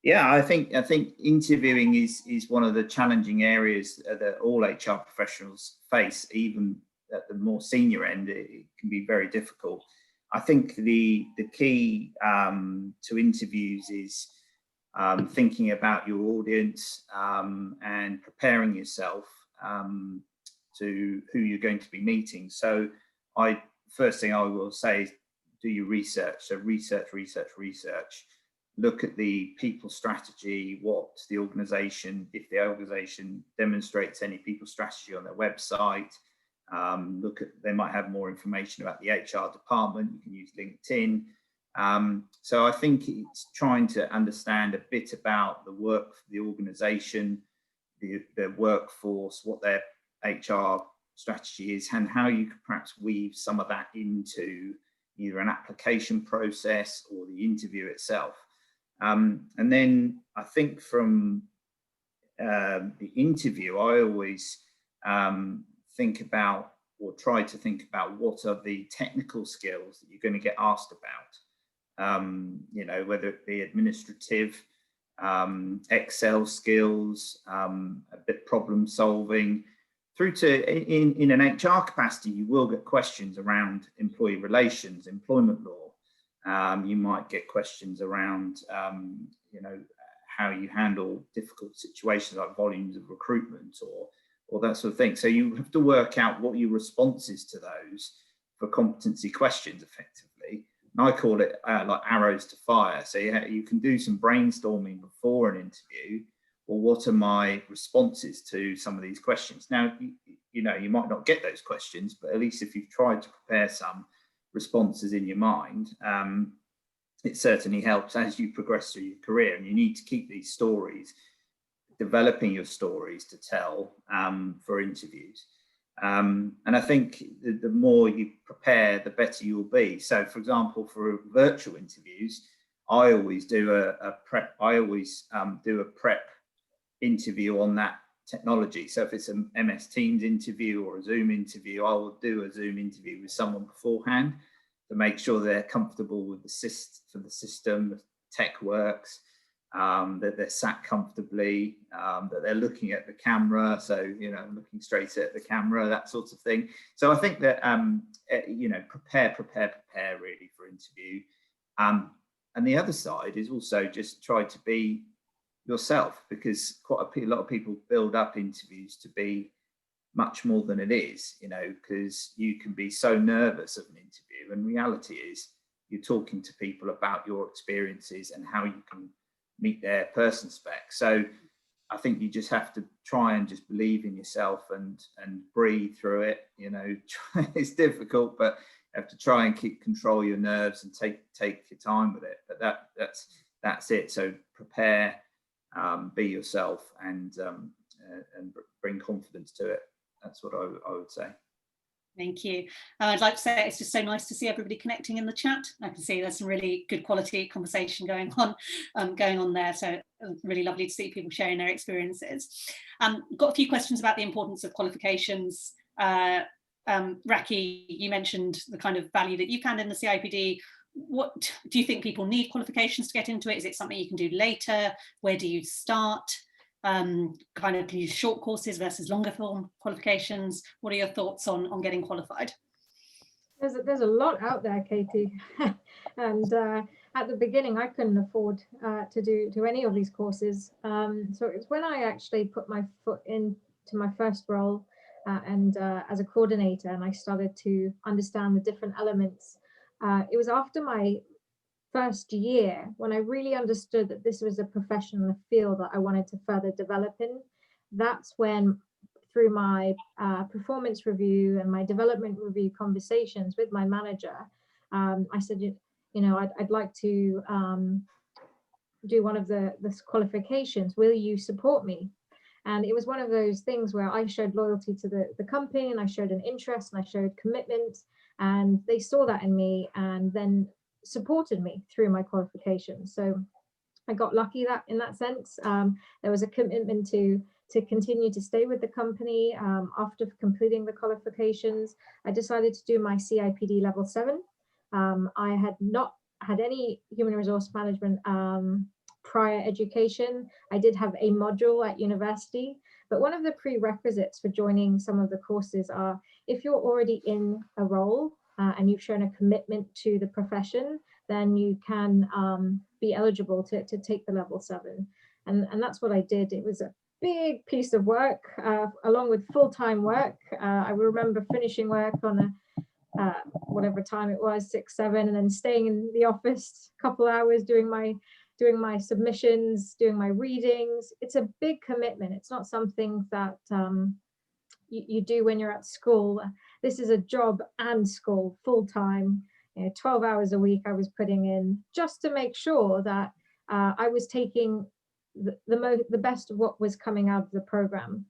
yeah, I think interviewing is one of the challenging areas that all HR professionals face. Even at the more senior end, it can be very difficult. I think the key to interviews is thinking about your audience and preparing yourself to who you're going to be meeting. So first thing I will say is do your research. So research. Look at the people strategy, what the organisation, if the organisation demonstrates any people strategy on their website. They might have more information about the HR department. You can use LinkedIn. So I think it's trying to understand a bit about the work for the organisation, their workforce, what their HR strategy is, and how you could perhaps weave some of that into either an application process or the interview itself. And then I think from the interview, I always think about, or try to think about, what are the technical skills that you're going to get asked about. You know, whether it be administrative, Excel skills, a bit problem solving, through to in an HR capacity, you will get questions around employee relations, employment law. You might get questions around, you know, how you handle difficult situations like volumes of recruitment or that sort of thing. So you have to work out what your response is to those for competency questions effectively. And I call it like arrows to fire. So you can do some brainstorming before an interview, or what are my responses to some of these questions? Now, you know, you might not get those questions, but at least if you've tried to prepare some responses in your mind, it certainly helps as you progress through your career. And you need to keep these stories, developing your stories to tell for interviews. And I think the more you prepare, the better you'll be. So, for example, for virtual interviews, I always do a prep. I always do a prep interview on that technology. So if it's an MS Teams interview or a Zoom interview, I will do a Zoom interview with someone beforehand to make sure they're comfortable with the system, the tech works, that they're sat comfortably, that they're looking at the camera, so, you know, looking straight at the camera, that sort of thing. So I think that, you know, prepare really for interview. And the other side is also just try to be yourself, because quite a lot of people build up interviews to be much more than it is, you know, because you can be so nervous of an interview, and reality is you're talking to people about your experiences and how you can meet their person spec. So I think you just have to try and just believe in yourself and breathe through it. You know, it's difficult, but you have to try and control your nerves and take your time with it. But that's it. So prepare, be yourself, and bring confidence to it. That's what I would say. Thank you. I'd like to say it's just so nice to see everybody connecting in the chat. I can see there's some really good quality conversation going on there. So really lovely to see people sharing their experiences. Got a few questions about the importance of qualifications. Rakhee, you mentioned the kind of value that you found in the CIPD. what do you think people need qualifications to get into it? Is it something you can do later? Where do you start? Kind of use short courses versus longer form qualifications? What are your thoughts on getting qualified? There's a lot out there, Katie, and at the beginning I couldn't afford to do any of these courses. So it's when I actually put my foot into my first role and as a coordinator, and I started to understand the different elements. It was after my first year when I really understood that this was a profession and a field that I wanted to further develop in. That's when, through my performance review and my development review conversations with my manager, I said, you know, I'd like to do one of the qualifications. Will you support me? And it was one of those things where I showed loyalty to the company, and I showed an interest, and I showed commitment, and they saw that in me and then supported me through my qualifications. So I got lucky that in that sense. There was a commitment to continue to stay with the company. After completing the qualifications, I decided to do my CIPD level 7. I had not had any human resource management prior education. I did have a module at university, but one of the prerequisites for joining some of the courses are if you're already in a role and you've shown a commitment to the profession, then you can be eligible to take the level 7. And that's what I did. It was a big piece of work along with full-time work. I remember finishing work on whatever time it was, 6, 7, and then staying in the office a couple hours doing my submissions, doing my readings. It's a big commitment. It's not something that you do when you're at school. This is a job and school full-time. 12 hours a week I was putting in just to make sure that I was taking the best of what was coming out of the program.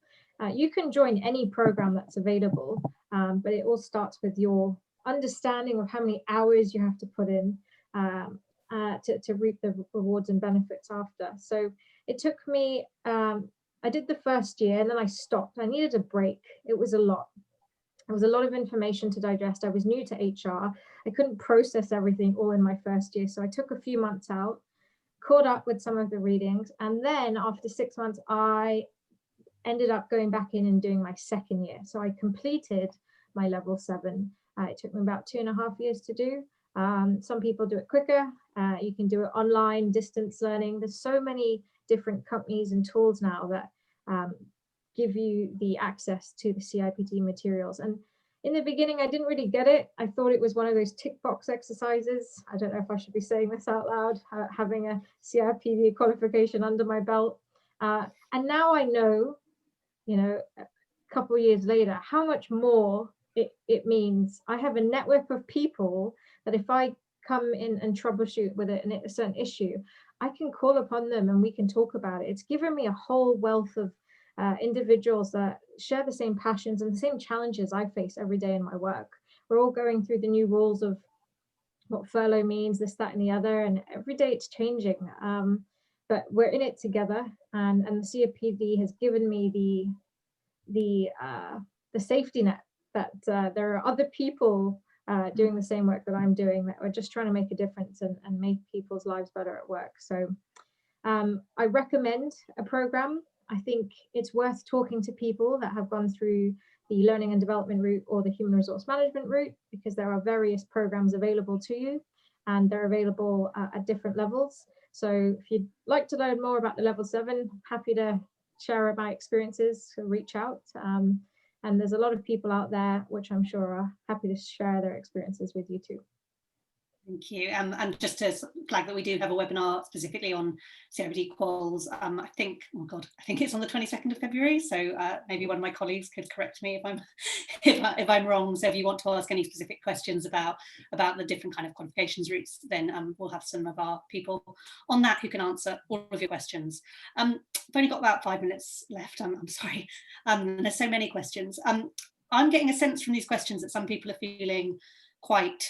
You can join any program that's available, but it all starts with your understanding of how many hours you have to put in to reap the rewards and benefits after. So it took me, I did the first year and then I stopped. I needed a break. It was a lot. It was a lot of information to digest. I was new to HR. I couldn't process everything all in my first year. So I took a few months out, caught up with some of the readings. And then after 6 months, I ended up going back in and doing my second year. So I completed my level 7. It took me about 2.5 years to do. Some people do it quicker. You can do it online, distance learning. There's so many different companies and tools now that give you the access to the CIPD materials. And in the beginning, I didn't really get it. I thought it was one of those tick box exercises. I don't know if I should be saying this out loud, having a CIPD qualification under my belt. And now I know, a couple of years later, how much more it means. I have a network of people that if I come in and troubleshoot with a certain issue, I can call upon them and we can talk about it. It's given me a whole wealth of individuals that share the same passions and the same challenges I face every day in my work. We're all going through the new rules of what furlough means, this, that, and the other, and every day it's changing. But we're in it together, and the CIPD has given me the safety net that there are other people doing the same work that I'm doing, that are just trying to make a difference and make people's lives better at work. So I recommend a program. I think it's worth talking to people that have gone through the learning and development route or the human resource management route, because there are various programs available to you and they're available at different levels. So if you'd like to learn more about the level 7, happy to share my experiences, so reach out. And there's a lot of people out there which I'm sure are happy to share their experiences with you too. Thank you. And just to flag that we do have a webinar specifically on CIPD quals. I think it's on the 22nd of February. So maybe one of my colleagues could correct me if I'm wrong. So if you want to ask any specific questions about the different kind of qualifications routes, then we'll have some of our people on that who can answer all of your questions. I've only got about 5 minutes left. I'm sorry. There's so many questions. I'm getting a sense from these questions that some people are feeling quite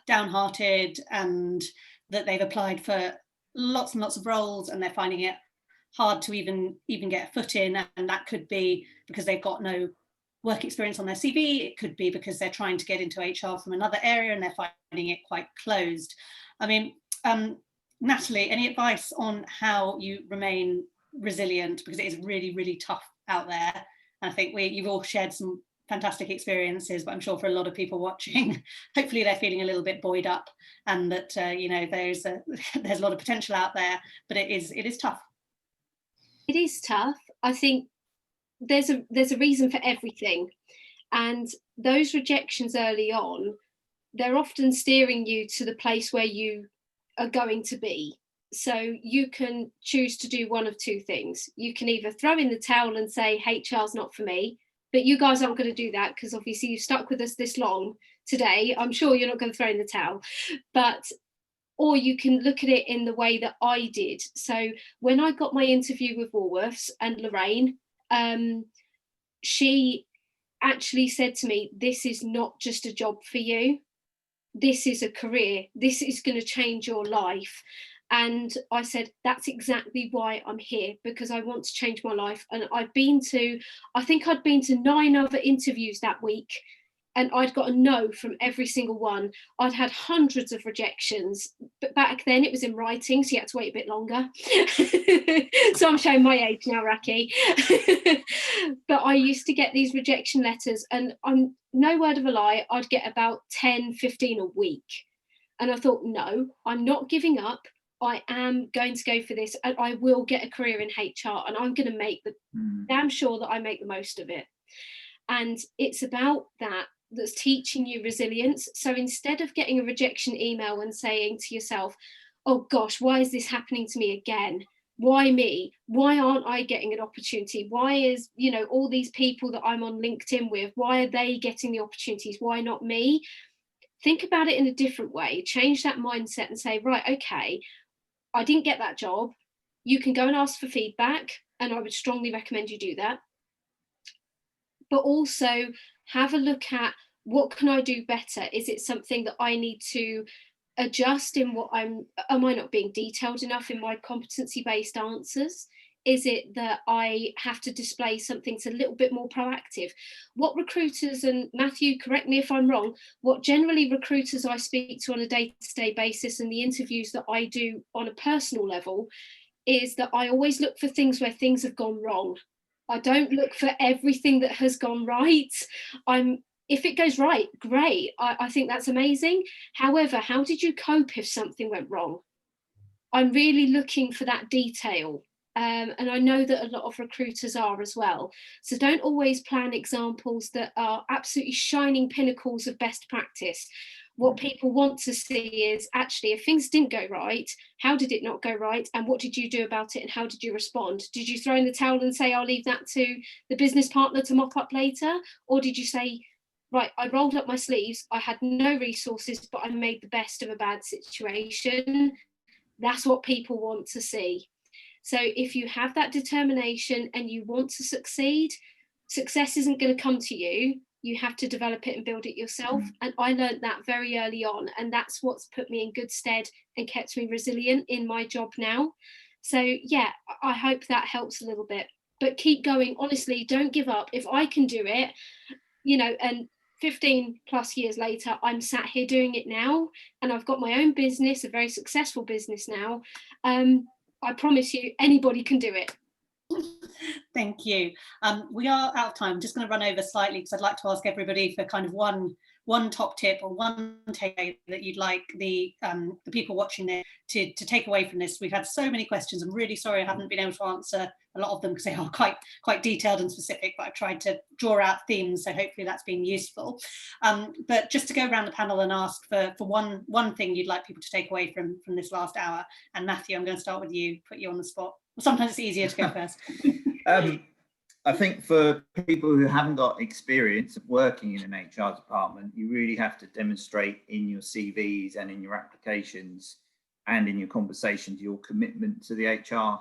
downhearted and that they've applied for lots and lots of roles and they're finding it hard to even get a foot in, and that could be because they've got no work experience on their CV. It could be because they're trying to get into HR from another area and they're finding it quite closed. I mean, Natalie, any advice on how you remain resilient, because it is really, really tough out there? And I think you've all shared some fantastic experiences, but I'm sure for a lot of people watching, hopefully they're feeling a little bit buoyed up, and that you know, there's a lot of potential out there, but it is tough. It is tough. I think there's a reason for everything, and those rejections early on, they're often steering you to the place where you are going to be. So you can choose to do one of two things. You can either throw in the towel and say HR's not for me, but you guys aren't going to do that because obviously you've stuck with us this long today. I'm sure you're not going to throw in the towel, or you can look at it in the way that I did. So when I got my interview with Woolworths and Lorraine, she actually said to me, this is not just a job for you. This is a career. This is going to change your life. And I said, that's exactly why I'm here, because I want to change my life. And I think I'd been to 9 other interviews that week, and I'd got a no from every single one. I'd had hundreds of rejections, but back then it was in writing, so you had to wait a bit longer. So I'm showing my age now, Rakhee. But I used to get these rejection letters, and I'm no word of a lie, I'd get about 10, 15 a week. And I thought, no, I'm not giving up. I am going to go for this, and I will get a career in HR, and I'm going to make damn sure that I make the most of it. And it's about that's teaching you resilience. So instead of getting a rejection email and saying to yourself, oh gosh, why is this happening to me again? Why me? Why aren't I getting an opportunity? Why is, you know, all these people that I'm on LinkedIn with, why are they getting the opportunities? Why not me? Think about it in a different way. Change that mindset and say, right, okay, I didn't get that job. You can go and ask for feedback, and I would strongly recommend you do that. But also have a look at, what can I do better? Is it something that I need to adjust in what am I not being detailed enough in my competency-based answers? Is it that I have to display something that's a little bit more proactive? What recruiters, and Matthew, correct me if I'm wrong, what generally recruiters I speak to on a day-to-day basis and the interviews that I do on a personal level is that I always look for things where things have gone wrong. I don't look for everything that has gone right. If it goes right, great. I think that's amazing. However, how did you cope if something went wrong? I'm really looking for that detail. And I know that a lot of recruiters are as well. So don't always plan examples that are absolutely shining pinnacles of best practice. What people want to see is actually, if things didn't go right, how did it not go right? And what did you do about it? And how did you respond? Did you throw in the towel and say, I'll leave that to the business partner to mop up later? Or did you say, right, I rolled up my sleeves, I had no resources, but I made the best of a bad situation? That's what people want to see. So if you have that determination and you want to succeed, success isn't going to come to you. You have to develop it and build it yourself. And I learned that very early on. And that's what's put me in good stead and kept me resilient in my job now. So yeah, I hope that helps a little bit. But keep going. Honestly, don't give up. If I can do it, you know, and 15 plus years later, I'm sat here doing it now. And I've got my own business, a very successful business now. I promise you, anybody can do it. Thank you. We are out of time. I'm just going to run over slightly because I'd like to ask everybody for kind of one top tip or one takeaway that you'd like the people watching this to take away from this. We've had so many questions. I'm really sorry I haven't been able to answer a lot of them because they are quite detailed and specific, but I've tried to draw out themes, so hopefully that's been useful. But just to go around the panel and ask for one thing you'd like people to take away from this last hour. And Matthew, I'm going to start with you, put you on the spot. Sometimes it's easier to go first. I think for people who haven't got experience of working in an HR department, you really have to demonstrate in your CVs and in your applications and in your conversations your commitment to the HR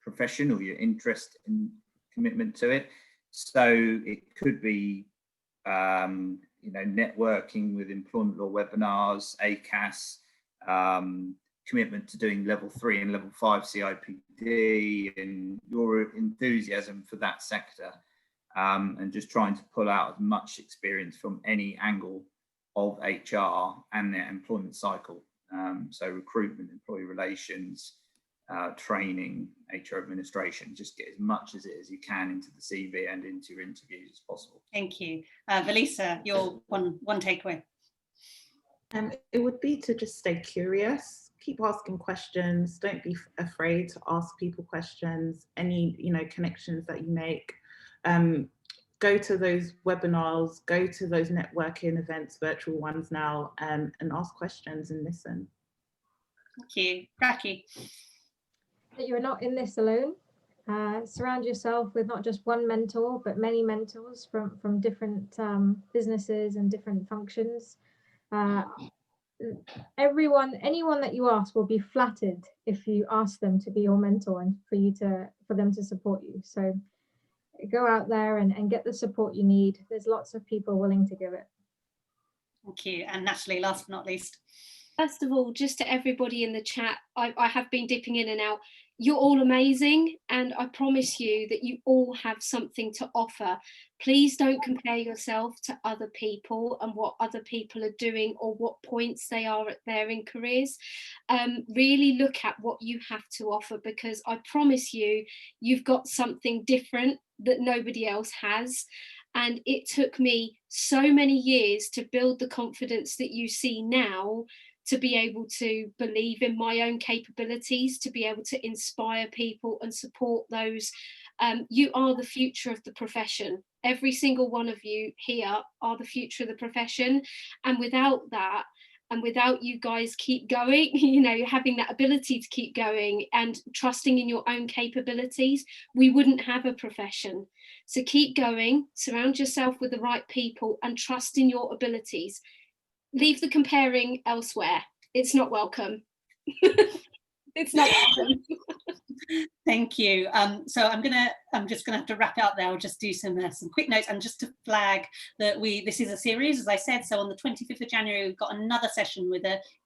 profession or your interest and commitment to it. So it could be, networking with employment law webinars, ACAS, commitment to doing level 3 and level 5 CIPD, and your enthusiasm for that sector. and just trying to pull out as much experience from any angle of HR and their employment cycle. So recruitment, employee relations, training, HR administration, just get as much as you can into the CV and into your interviews as possible. Thank you. Velisa, your one takeaway. It would be to just stay curious, keep asking questions, don't be afraid to ask people questions, any connections that you make. Go to those webinars, go to those networking events, virtual ones now, and ask questions and listen. Thank you. Rakhee. That you're not in this alone. Surround yourself with not just one mentor, but many mentors from different businesses and different functions. Anyone that you ask will be flattered if you ask them to be your mentor and for them to support you. So go out there and get the support you need. There's lots of people willing to give it. Thank you. And Natalie, last but not least. First of all, just to everybody in the chat, I have been dipping in and out. You're all amazing, and I promise you that you all have something to offer. Please don't compare yourself to other people and what other people are doing or what points they are at there in careers. Really look at what you have to offer, because I promise you, you've got something different that nobody else has. And it took me so many years to build the confidence that you see now, to be able to believe in my own capabilities, to be able to inspire people and support those. You are the future of the profession. Every single one of you here are the future of the profession. And without that, and without you guys keep going, having that ability to keep going and trusting in your own capabilities, we wouldn't have a profession. So keep going, surround yourself with the right people and trust in your abilities. Leave the comparing elsewhere. It's not welcome. It's not welcome. Thank you. So I'm just gonna have to wrap it up there. I'll just do some quick notes, and just to flag that this is a series, as I said. So on the 25th of January, we've got another session with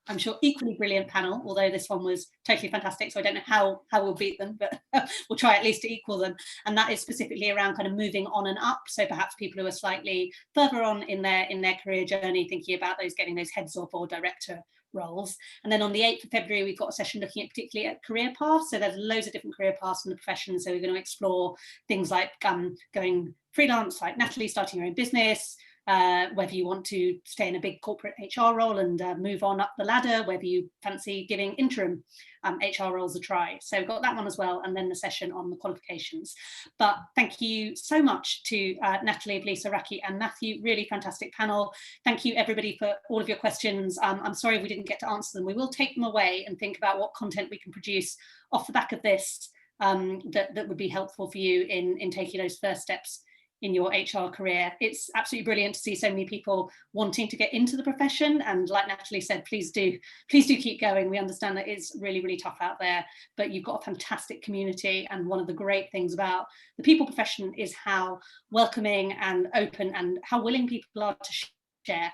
I'm sure equally brilliant panel, although this one was totally fantastic. So I don't know how we'll beat them, but we'll try at least to equal them. And that is specifically around kind of moving on and up. So perhaps people who are slightly further on in their career journey, thinking about getting those heads of or director roles. And then on the 8th of February, we've got a session looking at particularly at career paths. So there's loads of different career paths in the profession. So we're going to explore things like going freelance, like Natalie, starting your own business, whether you want to stay in a big corporate HR role and move on up the ladder, whether you fancy giving interim HR roles a try. So we've got that one as well, and then the session on the qualifications. But thank you so much to Natalie, Velisa, Rakhee and Matthew. Really fantastic panel. Thank you everybody for all of your questions. I'm sorry if we didn't get to answer them. We will take them away and think about what content we can produce off the back of this that would be helpful for you in taking those first steps in your HR career. It's absolutely brilliant to see so many people wanting to get into the profession, and like Natalie said, please do keep going. We understand that it's really, really tough out there, but you've got a fantastic community, and one of the great things about the people profession is how welcoming and open and how willing people are to share,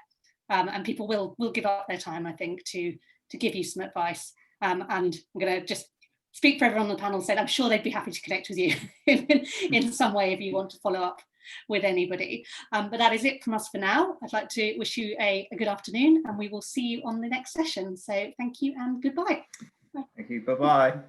and people will give up their time, I think, to give you some advice. And I'm going to just speak for everyone on the panel, said I'm sure they'd be happy to connect with you in some way if you want to follow up with anybody. But that is it from us for now. I'd like to wish you a good afternoon, and we will see you on the next session. So thank you and goodbye. Thank you. Bye-bye.